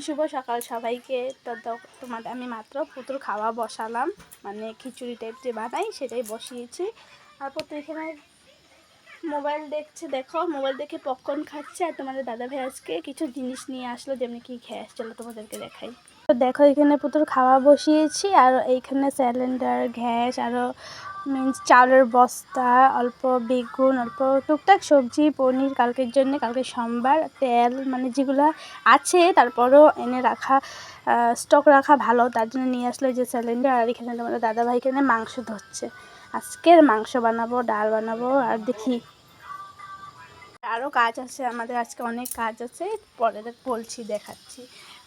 শুভ সকাল সবাইকে। তোমাদের আমি মাত্র পুতুল খাওয়া বসালাম, মানে খিচুড়ি টাইপ যে বানাই সেটাই বসিয়েছি। আর পুতুল এখানে মোবাইল দেখছে, দেখো মোবাইল দেখে পপকর্ন খাচ্ছে। আর তোমাদের দাদাভাই আজকে কিছু জিনিস নিয়ে আসলো, যেমনি কি খেয়ে আসছিলো তোমাদেরকে দেখাই। তো দেখো এখানে পুতুল খাওয়া বসিয়েছি, আর এইখানে সিলিন্ডার, গ্যাস, আরও মিন্স চাউলের বস্তা, অল্প বেগুন, অল্প টুকটাক সবজি, পনির কালকের জন্য, কালকে সোমবার, তেল, মানে যেগুলো আছে তারপরও এনে রাখা, স্টক রাখা ভালো, তার জন্য নিয়ে আসলো যে সিলিন্ডার। আর এখানে তোমাদের দাদাভাই এখানে মাংস ধরছে, আজকের মাংস বানাবো, ডাল বানাবো, আর দেখি আরও কাজ আছে আমাদের, আজকে অনেক কাজ আছে, পরে বলছি, দেখাচ্ছি।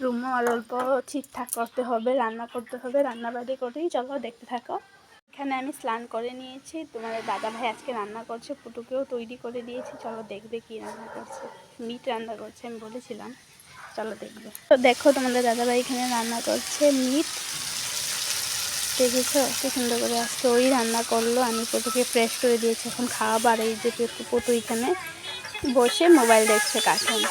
রুমও আর অল্প ঠিকঠাক করতে হবে, রান্না করতে হবে, রান্নাবাড়ি করেই চলো দেখতে থাকো। এখানে আমি স্নান করে নিয়েছি, তোমাদের দাদাভাই আজকে রান্না করছে, পুটুকেও তৈরি করে দিয়েছি, চলো দেখবে কি রান্না করছে। মিট রান্না করছে, আমি বলেছিলাম, চলো দেখবে। তো দেখো তোমাদের দাদাভাই এখানে রান্না করছে মিট, দেখেছো কি সুন্দর করে। আজকে ওই রান্না করলো, আমি পুটুকে ফ্রেশ করে দিয়েছি, এখন খাবার। এই যে পুটু এখানে বসে মোবাইল দেখছে, কার্টুন।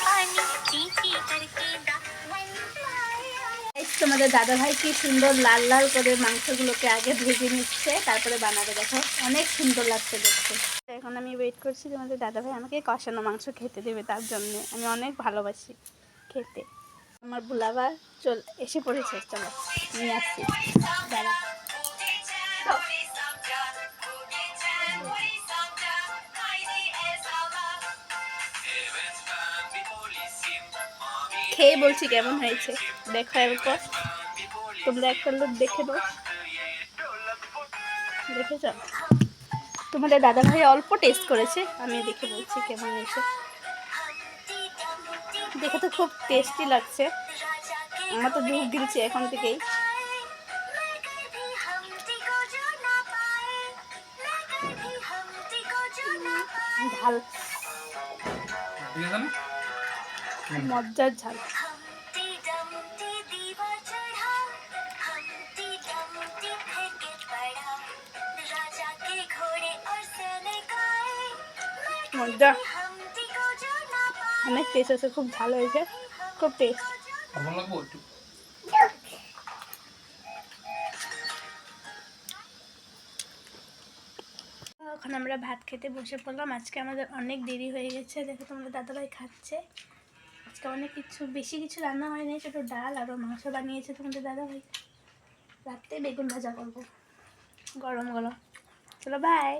তোমাদের দাদাভাই কি সুন্দর লাল লাল করে মাংসগুলোকে আগে ভেজে নিচ্ছে, তারপরে বানাবে। দেখো অনেক সুন্দর লাগছে দেখতে। এখন আমি ওয়েট করছি তোমাদের দাদাভাই আমাকে কষানো মাংস খেতে দেবে, তার জন্যে। আমি অনেক ভালোবাসি খেতে। আমার বুলাবার এসে পড়েছে, চলো নিয়ে আসছি, দাঁড়া। খেয়ে বলছি কেমন হয়েছে, দেখো এরপর তোমরা একটা লোক দেখে দাও। দেখেছ, তোমাদের দাদাভাই অল্প টেস্ট করেছে, আমি দেখে বলছি কেমন হয়েছে। দেখে তো খুব টেস্টি লাগছে, আমার তো দুধ দিচ্ছে এখন থেকেই। ঝাল, মজার ঝাল। মজা, অনেক টেস্ট আছে, খুব ভালো হয়েছে, খুব টেস্ট। এখন আমরা ভাত খেতে বসে পড়লাম। আজকে আমাদের অনেক দেরি হয়ে গেছে, দেখো তোমাদের দাদাভাই খাচ্ছে। আজকে অনেক কিছু, বেশি কিছু রান্না হয় নাই, ছোটো ডাল আরও মাংস বানিয়েছে তোমাদের দাদাভাই। রাত্রে বেগুন ভাজা করবো গরম গরম। চলো বাই।